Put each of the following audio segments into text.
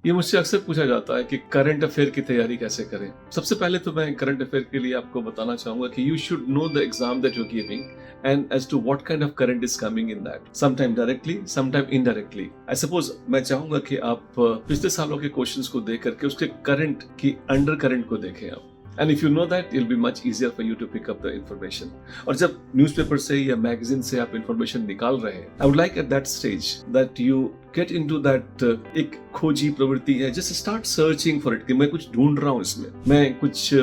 ये मुझसे अक्सर पूछा जाता है कि करंट अफेयर की तैयारी कैसे करें। सबसे पहले तो मैं करंट अफेयर के लिए आपको बताना चाहूंगा कि you should know the exam that you are giving and as to what kind of current is coming in that, sometime directly, sometime indirectly. I suppose मैं चाहूंगा कि आप पिछले सालों के क्वेश्चंस को देख करके उसके करंट की अंडर करंट को देखें आप। And if you know that, it'll be much easier for you to pick up the information. और जब न्यूज़पेपर से या मैगजीन से आप इंफॉर्मेशन निकाल रहे हैं, I would like at that stage that you get into that एक खोजी प्रवृत्ति है, just start searching for it कि मैं कुछ ढूंढ रहा हूँ इसमें, मैं कुछ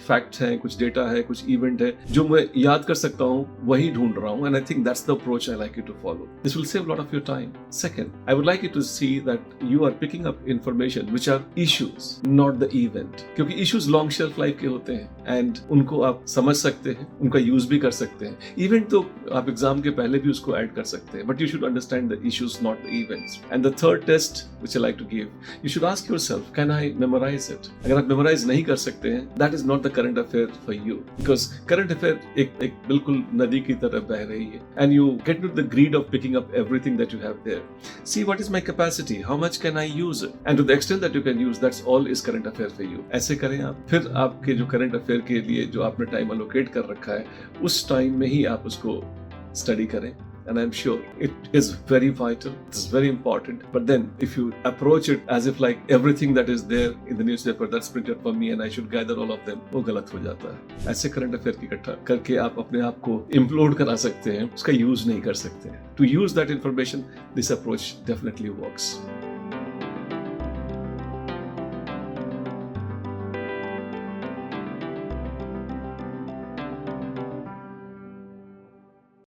फैक्ट है, कुछ डेटा है, कुछ इवेंट है जो मैं याद कर सकता हूँ, वही ढूंढ रहा हूँ। And I think that's the approach I like you to follow. This will save a lot of your time. Second, I would like you to see that you are picking up information which are issues, not the event. क्योंकि issues long shelf life के होते हैं and उनको आप समझ सकते हैं, उनका यूज भी कर सकते हैं। इवेंट तो आप एग्जाम के पहले भी उसको ऐड कर सकते हैं, but you should understand the issues, not the events. And the third test which I like to give, you should ask yourself, can I memorize it? अगर आप memorize नहीं कर सकते हैं, that is not the current affair for you, because current affair एक बिल्कुल नदी की तरह बह रही है, and you get into the greed of picking up everything that you have there. See what is my capacity, how much can I use it, and to the extent that you can use, that's all is current affair for you. ऐसे करें आप, फिर आपके जो current affair के लिए जो आपने टाइम allocate कर रखा है, उस टाइम में ही आप उसको स्टडी करें। And I'm sure it is very vital, it's very important. But then if you approach it as if like everything that is there in the newspaper that's printed for me and I should gather all of them, वो गलत हो जाता है। ऐसे current affair की इकट्ठा करके आप अपने आप को implode करा सकते हैं, उसका यूज नहीं कर सकते हैं। To use that information, this approach definitely works.